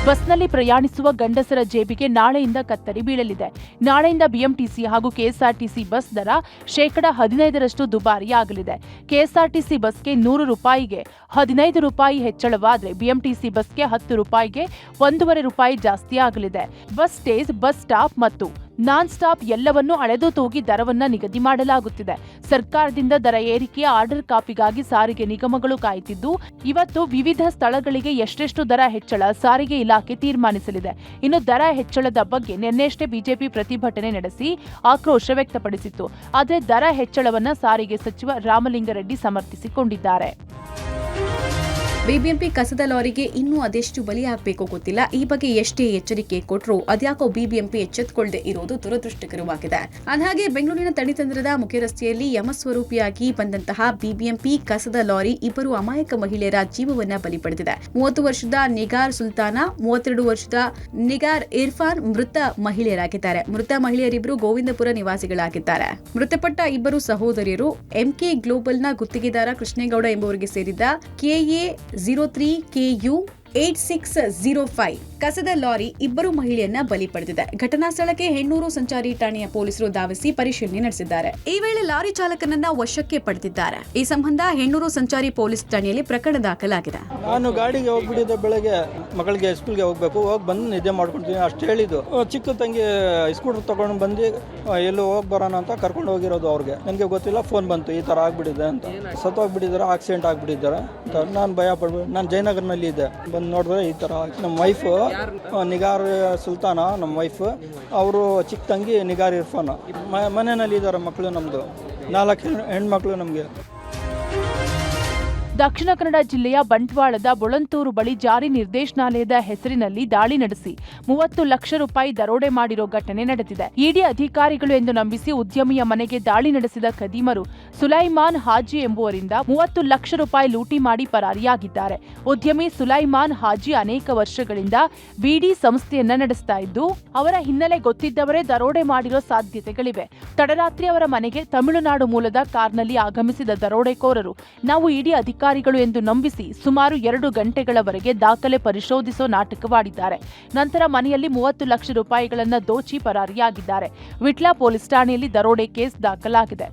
ಬಸ್ನಲ್ಲಿ ಪ್ರಯಾಣಿಸುವ ಗಂಡಸರ ಜೇಬಿಗೆ ನಾಳೆಯಿಂದ ಕತ್ತರಿ ಬೀಳಲಿದೆ. ನಾಳೆಯಿಂದ ಬಿಎಂಟಿಸಿ ಹಾಗೂ ಕೆಎಸ್ಆರ್ಟಿಸಿ ಬಸ್ ದರ ₹15 ದುಬಾರಿಯಾಗಲಿದೆ. ಕೆಎಸ್ಆರ್ಟಿಸಿ ಬಸ್ಗೆ ₹100ಗೆ ₹15 ಹೆಚ್ಚಳವಾದರೆ ಬಿಎಂಟಿಸಿ ಬಸ್ಗೆ ₹10ಗೆ ₹1.5 ಜಾಸ್ತಿ ಆಗಲಿದೆ. ಬಸ್ ಸ್ಟೇಜ್, ಬಸ್ ಸ್ಟಾಪ್ ಮತ್ತು ನಾನ್ ಸ್ಟಾಪ್ ಎಲ್ಲವನ್ನೂ ಅಳೆದು ತೂಗಿ ದರವನ್ನು ನಿಗದಿ ಮಾಡಲಾಗುತ್ತಿದೆ. ಸರ್ಕಾರದಿಂದ ದರ ಏರಿಕೆಯ ಆರ್ಡರ್ ಕಾಪಿಗಾಗಿ ಸಾರಿಗೆ ನಿಗಮಗಳು ಕಾಯುತ್ತಿದ್ದು, ಇವತ್ತು ವಿವಿಧ ಸ್ಥಳಗಳಿಗೆ ಎಷ್ಟೆಷ್ಟು ದರ ಹೆಚ್ಚಳ ಸಾರಿಗೆ ಇಲಾಖೆ ತೀರ್ಮಾನಿಸಲಿದೆ. ಇನ್ನು ದರ ಹೆಚ್ಚಳದ ಬಗ್ಗೆ ನಿನ್ನೆಯಷ್ಟೇ ಬಿಜೆಪಿ ಪ್ರತಿಭಟನೆ ನಡೆಸಿ ಆಕ್ರೋಶ ವ್ಯಕ್ತಪಡಿಸಿತ್ತು. ಆದರೆ ದರ ಹೆಚ್ಚಳವನ್ನು ಸಾರಿಗೆ ಸಚಿವ ರಾಮಲಿಂಗಾರೆಡ್ಡಿ ಸಮರ್ಥಿಸಿಕೊಂಡಿದ್ದಾರೆ. ಬಿಬಿಎಂಪಿ ಕಸದ ಲಾರಿಗೆ ಇನ್ನೂ ಅದೆಷ್ಟು ಬಲಿ ಹಾಕಬೇಕೋ ಗೊತ್ತಿಲ್ಲ. ಈ ಬಗ್ಗೆ ಎಷ್ಟೇ ಎಚ್ಚರಿಕೆ ಕೊಟ್ಟರೂ ಅದ್ಯಾಕೋ ಬಿಬಿಎಂಪಿ ಎಚ್ಚೆತ್ತುಕೊಳ್ಳದೆ ಇರೋದು ದುರದೃಷ್ಟಕರವಾಗಿದೆ. ಅಂದಹಾಗೆ ಬೆಂಗಳೂರಿನ ತಣಿತಂದ್ರದ ಮುಖ್ಯ ರಸ್ತೆಯಲ್ಲಿ ಯಮಸ್ವರೂಪಿಯಾಗಿ ಬಂದಂತಹ ಬಿಬಿಎಂಪಿ ಕಸದ ಲಾರಿ ಇಬ್ಬರು ಅಮಾಯಕ ಮಹಿಳೆಯರ ಜೀವವನ್ನ ಬಲಿ ಪಡೆದಿದೆ. 30 ವರ್ಷದ ನಿಗಾರ್ ಸುಲ್ತಾನ, 32 ವರ್ಷದ ನಿಗಾರ್ ಇರ್ಫಾನ್ ಮೃತ ಮಹಿಳೆಯರಾಗಿದ್ದಾರೆ. ಮೃತ ಮಹಿಳೆಯರಿಬ್ಬರು ಗೋವಿಂದಪುರ ನಿವಾಸಿಗಳಾಗಿದ್ದಾರೆ. ಮೃತಪಟ್ಟ ಇಬ್ಬರು ಸಹೋದರಿಯರು ಎಂಕೆ ಗ್ಲೋಬಲ್ನ ಗುತ್ತಿಗೆದಾರ ಕೃಷ್ಣೇಗೌಡ ಎಂಬುವರಿಗೆ ಸೇರಿದ್ದ ಕೆಎ 03KU 8605 ಕಸದ ಲಾರಿ ಇಬ್ಬರು ಮಹಿಳೆಯನ್ನ ಬಲಿ ಪಡೆದಿದೆ. ಘಟನಾ ಸ್ಥಳಕ್ಕೆ ಹೆಣ್ಣೂರು ಸಂಚಾರಿ ಠಾಣೆಯ ಪೊಲೀಸರು ಧಾವಿಸಿ ಪರಿಶೀಲನೆ ನಡೆಸಿದ್ದಾರೆ. ಈ ವೇಳೆ ಲಾರಿ ಚಾಲಕನನ್ನ ವಶಕ್ಕೆ ಪಡೆದಿದ್ದಾರೆ. ಈ ಸಂಬಂಧ ಹೆಣ್ಣೂರು ಸಂಚಾರಿ ಪೊಲೀಸ್ ಠಾಣೆಯಲ್ಲಿ ಪ್ರಕರಣ ದಾಖಲಾಗಿದೆ. ನಾನು ಗಾಡಿಗೆ ಹೋಗ್ಬಿಟ್ಟಿದ್ದೆ, ಬೆಳಗ್ಗೆ ಮಗಳಿಗೆ ಸ್ಕೂಲ್ಗೆ ಹೋಗ್ಬೇಕು, ಹೋಗಿ ಬಂದು ನಿದ್ದೆ ಮಾಡ್ಕೊಳ್ತೀನಿ ಅಷ್ಟು ಹೇಳಿದ್ದು. ಚಿಕ್ಕ ತಂಗಿ ಸ್ಕೂಟರ್ ತಗೊಂಡು ಬಂದು ಎಲ್ಲೋ ಹೋಗಿ ಬರೋಣ ಅಂತ ಕರ್ಕೊಂಡು ಹೋಗಿರೋದು. ಅವ್ರಿಗೆ ನನಗೆ ಗೊತ್ತಿಲ್ಲ, ಫೋನ್ ಬಂತು ಈ ಥರ ಆಗ್ಬಿಟ್ಟಿದೆ ಅಂತ. ಸತ್ತೋಗ್ಬಿಟ್ಟಿದ್ದಾರೆ, ಆಕ್ಸಿಡೆಂಟ್ ಆಗ್ಬಿಟ್ಟಿದ್ದಾರೆ ಅಂತ. ನಾನು ಭಯ ಪಡ್ಬಿಟ್ಟು ನಾನು ಜಯನಗರ್ನಲ್ಲಿ ಇದ್ದೆ. ಬಂದು ನೋಡಿದ್ರೆ ಈ ಥರ. ನಮ್ಮ ವೈಫು ನಿಗಾರ್ ಸುಲ್ತಾನ, ನಮ್ಮ ವೈಫ್, ಅವರು ಚಿಕ್ಕ ತಂಗಿ ನಿಗಾರ್ ಇರ್ಫಾನ್. ಮನೆಯಲ್ಲಿ ಇದ್ದಾರೆ ಮಕ್ಕಳು, ನಮ್ಮದು 4 ಹೆಣ್ಮಕ್ಳು ನಮಗೆ. ದಕ್ಷಿಣ ಕನ್ನಡ ಜಿಲ್ಲೆಯ ಬಂಟ್ವಾಳದ ಬೊಳಂತೂರು ಬಳಿ ಜಾರಿ ನಿರ್ದೇಶನಾಲಯದ ಹೆಸರಿನಲ್ಲಿ ದಾಳಿ ನಡೆಸಿ ₹30 ಲಕ್ಷ ದರೋಡೆ ಮಾಡಿರೋ ಘಟನೆ ನಡೆದಿದೆ. ಇಡಿ ಅಧಿಕಾರಿಗಳು ಎಂದು ನಂಬಿಸಿ ಉದ್ಯಮಿಯ ಮನೆಗೆ ದಾಳಿ ನಡೆಸಿದ ಖದೀಮರು ಸುಲೈಮಾನ್ ಹಾಜಿ ಎಂಬುವರಿಂದ ₹30 ಲಕ್ಷ ಲೂಟಿ ಮಾಡಿ ಪರಾರಿಯಾಗಿದ್ದಾರೆ. ಉದ್ಯಮಿ ಸುಲೈಮಾನ್ ಹಾಜಿ ಅನೇಕ ವರ್ಷಗಳಿಂದ ಬಿಡಿ ಸಂಸ್ಥೆಯನ್ನ ನಡೆಸ್ತಾ ಇದ್ದು, ಅವರ ಹಿನ್ನೆಲೆ ಗೊತ್ತಿದ್ದವರೇ ದರೋಡೆ ಮಾಡಿರೋ ಸಾಧ್ಯತೆಗಳಿವೆ. ತಡರಾತ್ರಿ ಅವರ ಮನೆಗೆ ತಮಿಳುನಾಡು ಮೂಲದ ಕಾರ್ನಲ್ಲಿ ಆಗಮಿಸಿದ ದರೋಡೆಕೋರರು ನಾವು ಇಡಿ ಅಧಿಕಾರಿಗಳು ಎಂದು ನಂಬಿಸಿ ಸುಮಾರು 2 ಗಂಟೆಗಳವರೆಗೆ ದಾಖಲೆ ಪರಿಶೋಧಿಸೋ ನಾಟಕವಾಡಿದ್ದಾರೆ. ನಂತರ ಮನೆಯಲ್ಲಿ ₹30 ಲಕ್ಷ ದೋಚಿ ಪರಾರಿಯಾಗಿದ್ದಾರೆ. ವಿಟ್ಲ ಪೊಲೀಸ್ ಠಾಣೆಯಲ್ಲಿ ದರೋಡೆ ಕೇಸ್ ದಾಖಲಾಗಿದೆ.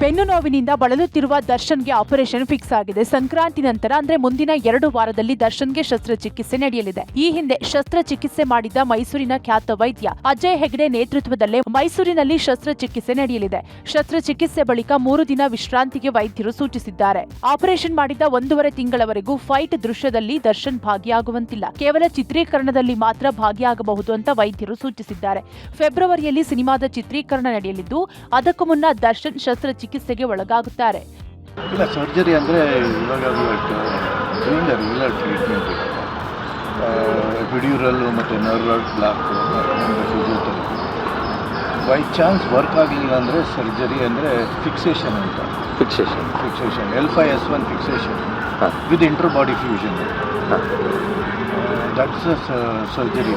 ಬೆನ್ನು ನೋವಿನಿಂದ ಬಳಲುತ್ತಿರುವ ದರ್ಶನ್ಗೆ ಆಪರೇಷನ್ ಫಿಕ್ಸ್ ಆಗಿದೆ. ಸಂಕ್ರಾಂತಿ ನಂತರ ಅಂದ್ರೆ ಮುಂದಿನ 2 ವಾರದಲ್ಲಿ ದರ್ಶನ್ಗೆ ಶಸ್ತ್ರಚಿಕಿತ್ಸೆ ನಡೆಯಲಿದೆ. ಈ ಹಿಂದೆ ಶಸ್ತ್ರಚಿಕಿತ್ಸೆ ಮಾಡಿದ್ದ ಮೈಸೂರಿನ ಖ್ಯಾತ ವೈದ್ಯ ಅಜಯ್ ಹೆಗ್ಡೆ ನೇತೃತ್ವದಲ್ಲೇ ಮೈಸೂರಿನಲ್ಲಿ ಶಸ್ತ್ರಚಿಕಿತ್ಸೆ ನಡೆಯಲಿದೆ. ಶಸ್ತ್ರಚಿಕಿತ್ಸೆ ಬಳಿಕ 3 ದಿನ ವಿಶ್ರಾಂತಿಗೆ ವೈದ್ಯರು ಸೂಚಿಸಿದ್ದಾರೆ. ಆಪರೇಷನ್ ಮಾಡಿದ್ದ 1.5 ತಿಂಗಳವರೆಗೂ ಫೈಟ್ ದೃಶ್ಯದಲ್ಲಿ ದರ್ಶನ್ ಭಾಗಿಯಾಗುವಂತಿಲ್ಲ. ಕೇವಲ ಚಿತ್ರೀಕರಣದಲ್ಲಿ ಮಾತ್ರ ಭಾಗಿಯಾಗಬಹುದು ಅಂತ ವೈದ್ಯರು ಸೂಚಿಸಿದ್ದಾರೆ. ಫೆಬ್ರವರಿಯಲ್ಲಿ ಸಿನಿಮಾದ ಚಿತ್ರೀಕರಣ ನಡೆಯಲಿದ್ದು, ಅದಕ್ಕೂ ಮುನ್ನ ದರ್ಶನ್ ಶಸ್ತ್ರಚಿಕಿತ್ಸೆಗೆ ಒಳಗಾಗುತ್ತಾರೆ. ಇಲ್ಲ, ಸರ್ಜರಿ ಅಂದರೆ ಇವಾಗ ರೆಗ್ಯುಲರ್ ಟ್ರೀಟ್ಮೆಂಟ್ ಇದೆ. ಎಪಿಡ್ಯೂರಲ್ಲು ಮತ್ತು nerve block, physiotherapy. By chance work ಆಗಲಿಲ್ಲ ಅಂದರೆ ಸರ್ಜರಿ ಅಂದರೆ ಫಿಕ್ಸೇಷನ್ ಅಂತ. Fixation L5S1 fixation with interbody fusion. That's surgery.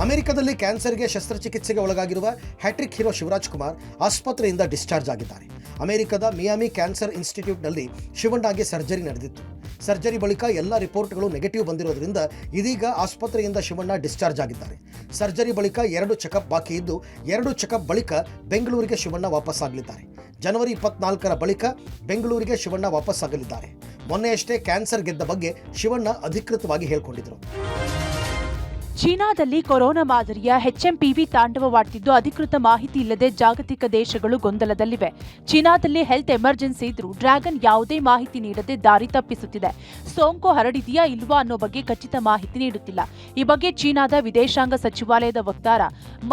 ಅಮೆರಿಕದಲ್ಲಿ ಕ್ಯಾನ್ಸರ್ಗೆ ಶಸ್ತ್ರಚಿಕಿತ್ಸೆಗೆ ಒಳಗಾಗಿರುವ ಹ್ಯಾಟ್ರಿಕ್ ಹೀರೋ ಶಿವರಾಜ್ ಕುಮಾರ್ ಆಸ್ಪತ್ರೆಯಿಂದ ಡಿಸ್ಚಾರ್ಜ್ ಆಗಿದ್ದಾರೆ. ಅಮೆರಿಕದ ಮಿಯಾಮಿ ಕ್ಯಾನ್ಸರ್ ಇನ್ಸ್ಟಿಟ್ಯೂಟ್ನಲ್ಲಿ ಶಿವಣ್ಣಗೆ ಸರ್ಜರಿ ನಡೆದಿತ್ತು. ಸರ್ಜರಿ ಬಳಿಕ ಎಲ್ಲ ರಿಪೋರ್ಟ್ಗಳು ನೆಗೆಟಿವ್ ಬಂದಿರೋದ್ರಿಂದ ಇದೀಗ ಆಸ್ಪತ್ರೆಯಿಂದ ಶಿವಣ್ಣ ಡಿಸ್ಚಾರ್ಜ್ ಆಗಿದ್ದಾರೆ. ಸರ್ಜರಿ ಬಳಿಕ 2 ಚೆಕಪ್ ಬಾಕಿ ಇದ್ದು, 2 ಚೆಕಪ್ ಬಳಿಕ ಬೆಂಗಳೂರಿಗೆ ಶಿವಣ್ಣ ವಾಪಸ್ಸಾಗಲಿದ್ದಾರೆ. ಜನವರಿ 24ರ ಬಳಿಕ ಬೆಂಗಳೂರಿಗೆ ಶಿವಣ್ಣ ವಾಪಸ್ಸಾಗಲಿದ್ದಾರೆ. ಮೊನ್ನೆಯಷ್ಟೇ ಕ್ಯಾನ್ಸರ್ ಗೆದ್ದ ಬಗ್ಗೆ ಶಿವಣ್ಣ ಅಧಿಕೃತವಾಗಿ ಹೇಳಿಕೊಂಡಿದ್ರು. ಚೀನಾದಲ್ಲಿ ಕೊರೋನಾ ಮಾದರಿಯ HMPV ತಾಂಡವವಾಡ್ತಿದ್ದು, ಅಧಿಕೃತ ಮಾಹಿತಿ ಇಲ್ಲದೆ ಜಾಗತಿಕ ದೇಶಗಳು ಗೊಂದಲದಲ್ಲಿವೆ. ಚೀನಾದಲ್ಲಿ ಹೆಲ್ತ್ ಎಮರ್ಜೆನ್ಸಿ ಇದ್ರೂ ಡ್ರ್ಯಾಗನ್ ಯಾವುದೇ ಮಾಹಿತಿ ನೀಡದೆ ದಾರಿ ತಪ್ಪಿಸುತ್ತಿದೆ. ಸೋಂಕು ಹರಡಿದೆಯಾ ಇಲ್ವಾ ಅನ್ನೋ ಬಗ್ಗೆ ಖಚಿತ ಮಾಹಿತಿ ನೀಡುತ್ತಿಲ್ಲ. ಈ ಬಗ್ಗೆ ಚೀನಾದ ವಿದೇಶಾಂಗ ಸಚಿವಾಲಯದ ವಕ್ತಾರ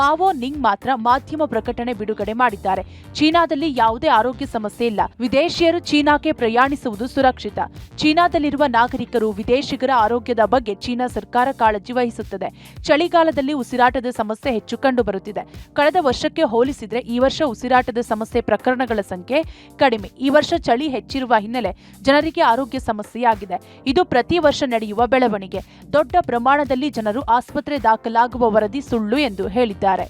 ಮಾವೋ ನಿಂಗ್ ಮಾತ್ರ ಮಾಧ್ಯಮ ಪ್ರಕಟಣೆ ಬಿಡುಗಡೆ ಮಾಡಿದ್ದಾರೆ. ಚೀನಾದಲ್ಲಿ ಯಾವುದೇ ಆರೋಗ್ಯ ಸಮಸ್ಯೆ ಇಲ್ಲ. ವಿದೇಶಿಯರು ಚೀನಾಕ್ಕೆ ಪ್ರಯಾಣಿಸುವುದು ಸುರಕ್ಷಿತ. ಚೀನಾದಲ್ಲಿರುವ ನಾಗರಿಕರು, ವಿದೇಶಿಗರ ಆರೋಗ್ಯದ ಬಗ್ಗೆ ಚೀನಾ ಸರ್ಕಾರ ಕಾಳಜಿ ವಹಿಸುತ್ತದೆ. ಚಳಿಗಾಲದಲ್ಲಿ ಉಸಿರಾಟದ ಸಮಸ್ಯೆ ಹೆಚ್ಚು ಕಂಡುಬರುತ್ತಿದೆ. ಕಳೆದ ವರ್ಷಕ್ಕೆ ಹೋಲಿಸಿದರೆ ಈ ವರ್ಷ ಉಸಿರಾಟದ ಸಮಸ್ಯೆ ಪ್ರಕರಣಗಳ ಸಂಖ್ಯೆ ಕಡಿಮೆ. ಈ ವರ್ಷ ಚಳಿ ಹೆಚ್ಚಿರುವ ಹಿನ್ನೆಲೆ ಜನರಿಗೆ ಆರೋಗ್ಯ ಸಮಸ್ಯೆಯಾಗಿದೆ. ಇದು ಪ್ರತಿ ವರ್ಷ ನಡೆಯುವ ಬೆಳವಣಿಗೆ. ದೊಡ್ಡ ಪ್ರಮಾಣದಲ್ಲಿ ಜನರು ಆಸ್ಪತ್ರೆ ದಾಖಲಾಗುವ ವರದಿ ಸುಳ್ಳು ಎಂದು ಹೇಳಿದ್ದಾರೆ.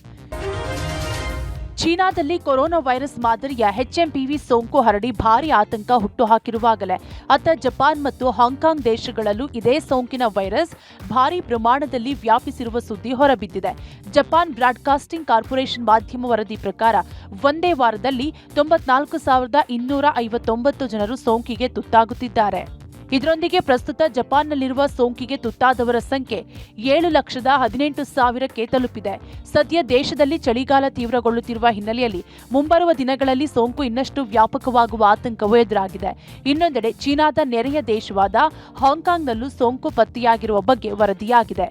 ಚೀನಾದಲ್ಲಿ ಕೊರೋನಾ ವೈರಸ್ ಮಾದರಿಯ HMPV ಸೋಂಕು ಹರಡಿ ಭಾರಿ ಆತಂಕ ಹುಟ್ಟುಹಾಕಿರುವಾಗಲೇ ಅತ್ತ ಜಪಾನ್ ಮತ್ತು ಹಾಂಗ್ಕಾಂಗ್ ದೇಶಗಳಲ್ಲೂ ಇದೇ ಸೋಂಕಿನ ವೈರಸ್ ಭಾರಿ ಪ್ರಮಾಣದಲ್ಲಿ ವ್ಯಾಪಿಸಿರುವ ಸುದ್ದಿ ಹೊರಬಿದ್ದಿದೆ. ಜಪಾನ್ ಬ್ರಾಡ್ಕಾಸ್ಟಿಂಗ್ ಕಾರ್ಪೊರೇಷನ್ ಮಾಧ್ಯಮ ವರದಿ ಪ್ರಕಾರ ಒಂದೇ ವಾರದಲ್ಲಿ 94,259 ಜನರು ಸೋಂಕಿಗೆ ತುತ್ತಾಗುತ್ತಿದ್ದಾರೆ. ಇದರೊಂದಿಗೆ ಪ್ರಸ್ತುತ ಜಪಾನ್ನಲ್ಲಿರುವ ಸೋಂಕಿಗೆ ತುತ್ತಾದವರ ಸಂಖ್ಯೆ 7,18,000ಕ್ಕೆ ತಲುಪಿದೆ. ಸದ್ಯ ದೇಶದಲ್ಲಿ ಚಳಿಗಾಲ ತೀವ್ರಗೊಳ್ಳುತ್ತಿರುವ ಹಿನ್ನೆಲೆಯಲ್ಲಿ ಮುಂಬರುವ ದಿನಗಳಲ್ಲಿ ಸೋಂಕು ಇನ್ನಷ್ಟು ವ್ಯಾಪಕವಾಗುವ ಆತಂಕವೂ ಎದುರಾಗಿದೆ. ಇನ್ನೊಂದೆಡೆ ಚೀನಾದ ನೆರೆಯ ದೇಶವಾದ ಹಾಂಗ್ಕಾಂಗ್ನಲ್ಲೂ ಸೋಂಕು ಪತ್ತೆಯಾಗಿರುವ ಬಗ್ಗೆ ವರದಿಯಾಗಿದೆ.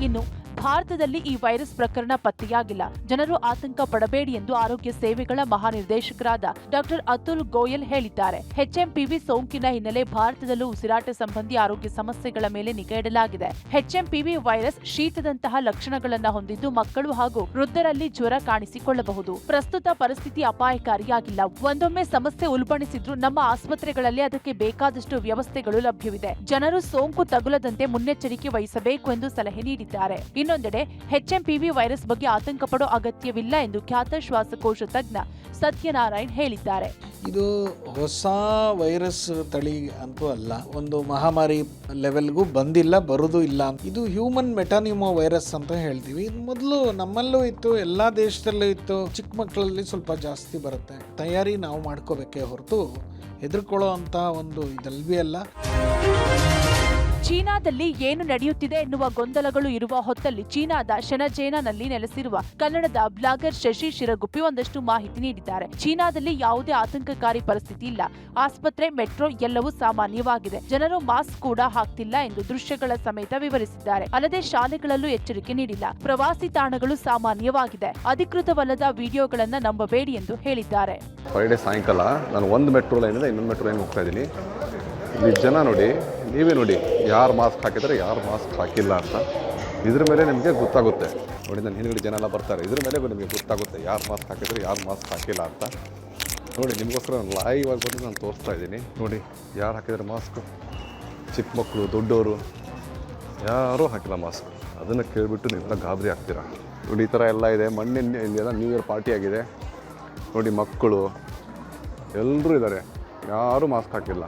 ಇನ್ನು ಭಾರತದಲ್ಲಿ ಈ ವೈರಸ್ ಪ್ರಕರಣ ಪತ್ತೆಯಾಗಿಲ್ಲ. ಜನರು ಆತಂಕ ಪಡಬೇಡಿ ಎಂದು ಆರೋಗ್ಯ ಸೇವೆಗಳ ಮಹಾನಿರ್ದೇಶಕರಾದ ಡಾಕ್ಟರ್ ಅತುಲ್ ಗೋಯಲ್ ಹೇಳಿದ್ದಾರೆ. HMPV ಸೋಂಕಿನ ಹಿನ್ನೆಲೆ ಭಾರತದಲ್ಲೂ ಉಸಿರಾಟ ಸಂಬಂಧಿ ಆರೋಗ್ಯ ಸಮಸ್ಯೆಗಳ ಮೇಲೆ ನಿಗಾ ಇಡಲಾಗಿದೆ. HMPV ವೈರಸ್ ಶೀತದಂತಹ ಲಕ್ಷಣಗಳನ್ನು ಹೊಂದಿದ್ದು ಮಕ್ಕಳು ಹಾಗೂ ವೃದ್ಧರಲ್ಲಿ ಜ್ವರ ಕಾಣಿಸಿಕೊಳ್ಳಬಹುದು. ಪ್ರಸ್ತುತ ಪರಿಸ್ಥಿತಿ ಅಪಾಯಕಾರಿಯಾಗಿಲ್ಲ. ಒಂದೊಮ್ಮೆ ಸಮಸ್ಯೆ ಉಲ್ಬಣಿಸಿದ್ರೂ ನಮ್ಮ ಆಸ್ಪತ್ರೆಗಳಲ್ಲಿ ಅದಕ್ಕೆ ಬೇಕಾದಷ್ಟು ವ್ಯವಸ್ಥೆಗಳು ಲಭ್ಯವಿದೆ. ಜನರು ಸೋಂಕು ತಗುಲದಂತೆ ಮುನ್ನೆಚ್ಚರಿಕೆ ವಹಿಸಬೇಕು ಎಂದು ಸಲಹೆ ನೀಡಿದ್ದಾರೆ. ಇನ್ನೊಂದೆಡೆ HMPV ವೈರಸ್ ಬಗ್ಗೆ ಆತಂಕ ಪಡೋ ಅಗತ್ಯವಿಲ್ಲ ಎಂದು ಖ್ಯಾತ ಶ್ವಾಸಕೋಶ ತಜ್ಞ ಸತ್ಯನಾರಾಯಣ್ ಹೇಳಿದ್ದಾರೆ. ಇದು ಹೊಸ ವೈರಸ್ ತಳಿ ಅಂತೂ ಅಲ್ಲ, ಒಂದು ಮಹಾಮಾರಿ ಲೆವೆಲ್ಗೂ ಬಂದಿಲ್ಲ, ಬರೋದು ಇಲ್ಲ. ಇದು ಹ್ಯೂಮನ್ ಮೆಟಾನಿಮೋ ವೈರಸ್ ಅಂತ ಹೇಳ್ತೀವಿ. ಇದು ಮೊದಲು ನಮ್ಮಲ್ಲೂ ಇತ್ತು, ಎಲ್ಲ ದೇಶದಲ್ಲೂ ಇತ್ತು. ಚಿಕ್ಕ ಮಕ್ಕಳಲ್ಲಿ ಸ್ವಲ್ಪ ಜಾಸ್ತಿ ಬರುತ್ತೆ. ತಯಾರಿ ನಾವು ಮಾಡ್ಕೋಬೇಕೇ ಹೊರತು ಹೆದರ್ಕೊಳ್ಳೋ ಅಂತ ಒಂದು ಇದಲ್ವೇ ಅಲ್ಲ. ಚೀನಾದಲ್ಲಿ ಏನು ನಡೆಯುತ್ತಿದೆ ಎನ್ನುವ ಗೊಂದಲಗಳು ಇರುವ ಹೊತ್ತಲ್ಲಿ ಚೀನಾದ ಶೆನಜೇನಲ್ಲಿ ನೆಲೆಸಿರುವ ಕನ್ನಡದ ಬ್ಲಾಗರ್ ಶಶಿ ಶಿರಗುಪ್ಪಿ ಒಂದಷ್ಟು ಮಾಹಿತಿ ನೀಡಿದ್ದಾರೆ. ಚೀನಾದಲ್ಲಿ ಯಾವುದೇ ಆತಂಕಕಾರಿ ಪರಿಸ್ಥಿತಿ ಇಲ್ಲ. ಆಸ್ಪತ್ರೆ, ಮೆಟ್ರೋ ಎಲ್ಲವೂ ಸಾಮಾನ್ಯವಾಗಿದೆ. ಜನರು ಮಾಸ್ಕ್ ಕೂಡ ಹಾಕ್ತಿಲ್ಲ ಎಂದು ದೃಶ್ಯಗಳ ಸಮೇತ ವಿವರಿಸಿದ್ದಾರೆ. ಅಲ್ಲದೆ ಶಾಲೆಗಳಲ್ಲೂ ಎಚ್ಚರಿಕೆ ನೀಡಿಲ್ಲ. ಪ್ರವಾಸಿ ತಾಣಗಳು ಸಾಮಾನ್ಯವಾಗಿದೆ. ಅಧಿಕೃತವಲ್ಲದ ವಿಡಿಯೋಗಳನ್ನ ನಂಬಬೇಡಿ ಎಂದು ಹೇಳಿದ್ದಾರೆ. ಫ್ರೈಡೆ ಸಾಯಂಕಾಲ ನಾನು ಒಂದು ಮೆಟ್ರೋ ಲೈನಿಂದ ಇನ್ನೊಂದು ಮೆಟ್ರೋ ಲೈನ್ ಹೋಗ್ತಾ ಇದ್ದೀನಿ. ಇಲ್ಲಿ ಜನ ನೋಡಿ, ನೀವೇ ನೋಡಿ, ಯಾರು ಮಾಸ್ಕ್ ಹಾಕಿದರೆ ಯಾರು ಮಾಸ್ಕ್ ಹಾಕಿಲ್ಲ ಅಂತ. ಇದ್ರ ಮೇಲೆ ನಿಮಗೆ ಗೊತ್ತಾಗುತ್ತೆ. ನೋಡಿ, ನನ್ನ ಹಿಂದ್ಗಡೆ ಜನ ಎಲ್ಲ ಬರ್ತಾರೆ. ಇದ್ರ ಮೇಲೆ ನಿಮಗೆ ಗೊತ್ತಾಗುತ್ತೆ ಯಾರು ಮಾಸ್ಕ್ ಹಾಕಿದರೆ ಯಾರು ಮಾಸ್ಕ್ ಹಾಕಿಲ್ಲ ಅಂತ. ನೋಡಿ, ನಿಮಗೋಸ್ಕರ ನಾನು ಲೈವ್ ಆಗಿ ಬಂದು ನಾನು ತೋರಿಸ್ತಾ ಇದ್ದೀನಿ. ನೋಡಿ, ಯಾರು ಹಾಕಿದರೆ ಮಾಸ್ಕ್, ಚಿಕ್ಕ ಮಕ್ಕಳು, ದೊಡ್ಡವರು ಯಾರೂ ಹಾಕಿಲ್ಲ ಮಾಸ್ಕ್. ಅದನ್ನು ಕೇಳಿಬಿಟ್ಟು ನೀವೆಲ್ಲ ಗಾಬರಿ ಆಗ್ತೀರಾ. ನೋಡಿ, ಈ ಥರ ಎಲ್ಲ ಇದೆ. ಮಣ್ಣಿನ ನ್ಯೂ ಇಯರ್ ಪಾರ್ಟಿ ಆಗಿದೆ. ನೋಡಿ, ಮಕ್ಕಳು ಎಲ್ಲರೂ ಇದ್ದಾರೆ, ಯಾರೂ ಮಾಸ್ಕ್ ಹಾಕಿಲ್ಲ.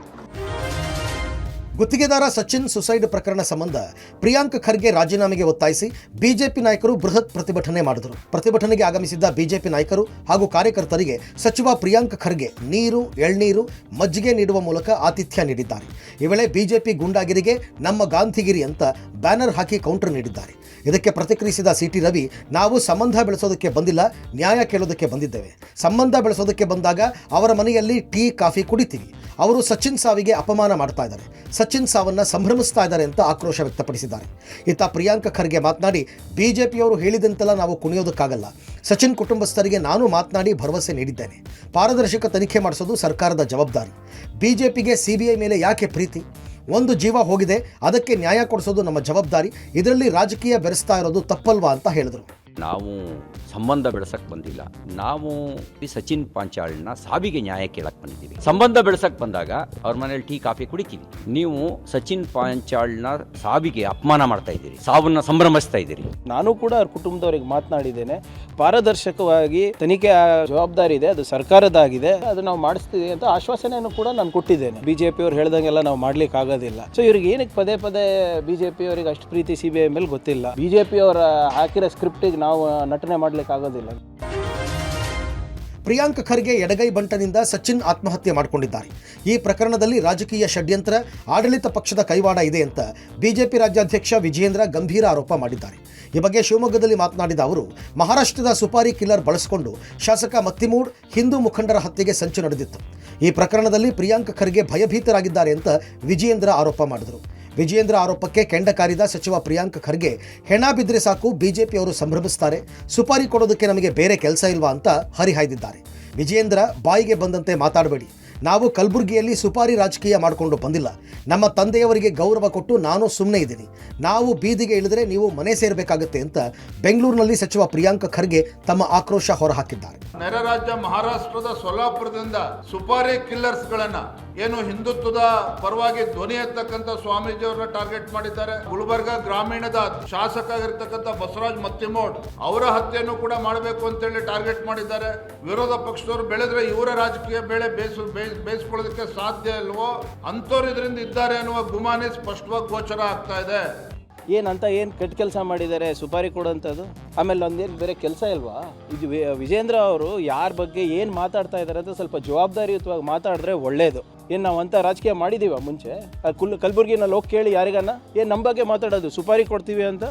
ಗುತ್ತಿಗೆದಾರ ಸಚಿನ್ ಸುಸೈಡ್ ಪ್ರಕರಣ ಸಂಬಂಧ ಪ್ರಿಯಾಂಕ್ ಖರ್ಗೆ ರಾಜೀನಾಮೆಗೆ ಒತ್ತಾಯಿಸಿ ಬಿಜೆಪಿ ನಾಯಕರು ಬೃಹತ್ ಪ್ರತಿಭಟನೆ ಮಾಡಿದರು. ಪ್ರತಿಭಟನೆಗೆ ಆಗಮಿಸಿದ್ದ ಬಿಜೆಪಿ ನಾಯಕರು ಹಾಗೂ ಕಾರ್ಯಕರ್ತರಿಗೆ ಸಚಿವ ಪ್ರಿಯಾಂಕ್ ಖರ್ಗೆ ನೀರು, ಎಳ್ನೀರು, ಮಜ್ಜಿಗೆ ನೀಡುವ ಮೂಲಕ ಆತಿಥ್ಯ ನೀಡಿದ್ದಾರೆ. ಈ ವೇಳೆ ಬಿಜೆಪಿ ಗೂಂಡಾಗಿರಿಗೆ ನಮ್ಮ ಗಾಂಧಿಗಿರಿ ಅಂತ ಬ್ಯಾನರ್ ಹಾಕಿ ಕೌಂಟರ್ ನೀಡಿದ್ದಾರೆ. ಇದಕ್ಕೆ ಪ್ರತಿಕ್ರಿಯಿಸಿದ ಸಿಟಿ ರವಿ, ನಾವು ಸಂಬಂಧ ಬೆಳೆಸೋದಕ್ಕೆ ಬಂದಿಲ್ಲ, ನ್ಯಾಯ ಕೇಳೋದಕ್ಕೆ ಬಂದಿದ್ದೇವೆ. ಸಂಬಂಧ ಬೆಳೆಸೋದಕ್ಕೆ ಬಂದಾಗ ಅವರ ಮನೆಯಲ್ಲಿ ಟೀ, ಕಾಫಿ ಕುಡಿತೀವಿ. ಅವರು ಸಚಿನ್ ಸಾವಿಗೆ ಅಪಮಾನ ಮಾಡ್ತಾ ಇದ್ದಾರೆ, ಸಚಿನ್ ಸಾವನ್ನ ಸಂಭ್ರಮಿಸ್ತಾ ಇದ್ದಾರೆ ಅಂತ ಆಕ್ರೋಶ ವ್ಯಕ್ತಪಡಿಸಿದ್ದಾರೆ. ಇತ್ತ ಪ್ರಿಯಾಂಕ್ ಖರ್ಗೆ ಮಾತನಾಡಿ, ಬಿಜೆಪಿಯವರು ಹೇಳಿದಂತೆಲ್ಲ ನಾವು ಕುಣಿಯೋದಕ್ಕಾಗಲ್ಲ. ಸಚಿನ್ ಕುಟುಂಬಸ್ಥರಿಗೆ ನಾನು ಮಾತನಾಡಿ ಭರವಸೆ ನೀಡಿದ್ದೇನೆ. ಪಾರದರ್ಶಕ ತನಿಖೆ ಮಾಡಿಸೋದು ಸರ್ಕಾರದ ಜವಾಬ್ದಾರಿ. ಬಿಜೆಪಿಗೆ ಸಿಬಿಐ ಮೇಲೆ ಯಾಕೆ ಪ್ರೀತಿ? ಒಂದು ಜೀವ ಹೋಗಿದೆ, ಅದಕ್ಕೆ ನ್ಯಾಯ ಕೊಡಿಸೋದು ನಮ್ಮ ಜವಾಬ್ದಾರಿ. ಇದರಲ್ಲಿ ರಾಜಕೀಯ ಬೆರೆಸ್ತಾ ಇರೋದು ತಪ್ಪಲ್ವಾ ಅಂತ ಹೇಳಿದರು. ನಾವು ಸಂಬಂಧ ಬೆಳೆಸಕ್ಕೆ ಬಂದಿಲ್ಲ. ನಾವು ಸಚಿನ್ ಪಾಂಚಾಳ್ನ ಸಾವಿಗೆ ನ್ಯಾಯ ಕೇಳಕ್ಕೆ ಬಂದಿದ್ದೀವಿ. ಸಂಬಂಧ ಬೆಳೆಸಕ್ಕೆ ಬಂದಾಗ ಅವ್ರ ಮನೇಲಿ ಟೀ, ಕಾಫಿ ಕುಡಿತೀವಿ. ನೀವು ಸಚಿನ್ ಪಾಂಚಾಳ್ನ ಸಾವಿಗೆ ಅಪಮಾನ ಮಾಡ್ತಾ ಇದ್ದೀರಿ, ಸಾವನ್ನ ಸಂಭ್ರಮಿಸ್ತಾ ಇದ್ದೀರಿ. ನಾನು ಕೂಡ ಅವ್ರ ಕುಟುಂಬದವರಿಗೆ ಮಾತನಾಡಿದ್ದೇನೆ. ಪಾರದರ್ಶಕವಾಗಿ ತನಿಖೆ ಜವಾಬ್ದಾರಿ ಇದೆ, ಅದು ಸರ್ಕಾರದಾಗಿದೆ, ಅದು ನಾವು ಮಾಡಿಸ್ತೀವಿ ಅಂತ ಆಶ್ವಾಸನೆಯನ್ನು ಕೂಡ ನಾನು ಕೊಟ್ಟಿದ್ದೇನೆ. ಬಿಜೆಪಿಯವ್ರು ಹೇಳ್ದಂಗೆಲ್ಲ ನಾವು ಮಾಡ್ಲಿಕ್ಕೆ ಆಗೋದಿಲ್ಲ. ಸೊ ಇವ್ರಿಗೆ ಏನಕ್ಕೆ ಪದೇ ಪದೇ ಬಿಜೆಪಿಯವರಿಗೆ ಅಷ್ಟು ಪ್ರೀತಿ ಸಿಬಿಐ ಮೇಲೆ ಗೊತ್ತಿಲ್ಲ. ಬಿಜೆಪಿಯವರ ಹಾಕಿರೋ ಸ್ಕ್ರಿಪ್ಟಿಗೆ ನಾವು ನಟನೆ ಮಾಡ್ಲಿಕ್ಕೆ ಆಗೋದಿಲ್ಲ. ಪ್ರಿಯಾಂಕ್ ಖರ್ಗೆ ಎಡಗೈ ಬಂಟನಿಂದ ಸಚಿನ್ ಆತ್ಮಹತ್ಯೆ ಮಾಡಿಕೊಂಡಿದ್ದಾರೆ. ಈ ಪ್ರಕರಣದಲ್ಲಿ ರಾಜಕೀಯ ಷಡ್ಯಂತ್ರ, ಆಡಳಿತ ಪಕ್ಷದ ಕೈವಾಡ ಇದೆ ಅಂತ ಬಿಜೆಪಿ ರಾಜ್ಯಾಧ್ಯಕ್ಷ ವಿಜಯೇಂದ್ರ ಗಂಭೀರ ಆರೋಪ ಮಾಡಿದ್ದಾರೆ. ಈ ಬಗ್ಗೆ ಶಿವಮೊಗ್ಗದಲ್ಲಿ ಮಾತನಾಡಿದ ಅವರು, ಮಹಾರಾಷ್ಟ್ರದ ಸುಪಾರಿ ಕಿಲ್ಲರ್ ಬಳಸಿಕೊಂಡು ಶಾಸಕ ಮತ್ತಿಮೂಡ್, ಹಿಂದೂ ಮುಖಂಡರ ಹತ್ಯೆಗೆ ಸಂಚು ನಡೆದಿತ್ತು. ಈ ಪ್ರಕರಣದಲ್ಲಿ ಪ್ರಿಯಾಂಕ್ ಖರ್ಗೆ ಭಯಭೀತರಾಗಿದ್ದಾರೆ ಅಂತ ವಿಜಯೇಂದ್ರ ಆರೋಪ ಮಾಡಿದರು. ವಿಜಯೇಂದ್ರ ಆರೋಪಕ್ಕೆ ಕೆಂಡ ಕಾರಿದ ಸಚಿವ ಪ್ರಿಯಾಂಕ್ ಖರ್ಗೆ, ಹೆಣ ಬಿದ್ದರೆ ಸಾಕು, ಬಿಜೆಪಿಯವರು ಸಂಭ್ರಮಿಸ್ತಾರೆ, ಸುಪಾರಿ ಕೊಡೋದಕ್ಕೆ ನಮಗೆ ಬೇರೆ ಕೆಲಸ ಇಲ್ವಾ ಅಂತ ಹರಿಹಾಯ್ದಿದ್ದಾರೆ. ವಿಜಯೇಂದ್ರ, ಬಾಯಿಗೆ ಬಂದಂತೆ ಮಾತಾಡಬೇಡಿ. ನಾವು ಕಲಬುರಗಿಯಲ್ಲಿ ಸುಪಾರಿ ರಾಜಕೀಯ ಮಾಡಿಕೊಂಡು ಬಂದಿಲ್ಲ. ನಮ್ಮ ತಂದೆಯವರಿಗೆ ಗೌರವ ಕೊಟ್ಟು ನಾನು ಸುಮ್ಮನೆ ಇದ್ದೀನಿ. ನಾವು ಬೀದಿಗೆ ಇಳಿದರೆ ನೀವು ಮನೆ ಸೇರಬೇಕಾಗುತ್ತೆ ಅಂತ ಬೆಂಗಳೂರಿನಲ್ಲಿ ಸಚಿವ ಪ್ರಿಯಾಂಕ್ ಖರ್ಗೆ ತಮ್ಮ ಆಕ್ರೋಶ ಹೊರಹಾಕಿದ್ದಾರೆ. ನೆರೆ ರಾಜ್ಯ ಮಹಾರಾಷ್ಟ್ರದ ಸೊಲ್ಲಾಪುರದಿಂದ ಸುಪಾರಿ ಕಿಲ್ಲರ್ಸ್ಗಳನ್ನ ಏನು ಹಿಂದುತ್ವದ ಪರವಾಗಿ ಧ್ವನಿ ಎತ್ತಕ್ಕಂಥ ಸ್ವಾಮೀಜಿಯವ್ರನ್ನ ಟಾರ್ಗೆಟ್ ಮಾಡಿದ್ದಾರೆ. ಗುಲ್ಬರ್ಗ ಗ್ರಾಮೀಣದ ಶಾಸಕ ಆಗಿರ್ತಕ್ಕಂಥ ಬಸವರಾಜ್ ಮತ್ತಿಮೋಡ್ ಅವರ ಹತ್ಯೆಯನ್ನು ಕೂಡ ಮಾಡಬೇಕು ಅಂತೇಳಿ ಟಾರ್ಗೆಟ್ ಮಾಡಿದ್ದಾರೆ. ವಿರೋಧ ಪಕ್ಷದವರು ಬೆಳೆದ್ರೆ ಇವರ ರಾಜಕೀಯ ಬೆಳೆ ಬೇಯಿಸ್ಕೊಳ್ಳೋದಕ್ಕೆ ಸಾಧ್ಯ ಇಲ್ವೋ ಅಂಥವ್ರು ಇದರಿಂದ ಇದ್ದಾರೆ ಅನ್ನುವ ಗುಮಾನಿ ಸ್ಪಷ್ಟವಾಗಿ ಗೋಚರ ಆಗ್ತಾ ಇದೆ. ಏನಂತ ಏನು ಕೆಟ್ಟ ಕೆಲಸ ಮಾಡಿದ್ದಾರೆ ಸುಪಾರಿ ಕೊಡೋಂಥದ್ದು? ಆಮೇಲೆ ಒಂದೇನು ಬೇರೆ ಕೆಲಸ ಇಲ್ವಾ? ಇದು ವಿಜೇಂದ್ರ ಅವರು ಯಾರ ಬಗ್ಗೆ ಏನು ಮಾತಾಡ್ತಾ ಇದ್ದಾರೆ ಅಂತ ಸ್ವಲ್ಪ ಜವಾಬ್ದಾರಿಯುತವಾಗಿ ಮಾತಾಡಿದ್ರೆ ಒಳ್ಳೇದು. ಏನು ನಾವು ಅಂಥ ರಾಜಕೀಯ ಮಾಡಿದ್ದೀವ ಮುಂಚೆ? ಕಲಬುರ್ಗಿನಲ್ಲಿ ಹೋಗಿ ಕೇಳಿ ಯಾರಿಗಾನ ಏನು ನಮ್ಮ ಬಗ್ಗೆ ಮಾತಾಡೋದು ಸುಪಾರಿ ಕೊಡ್ತೀವಿ ಅಂತ?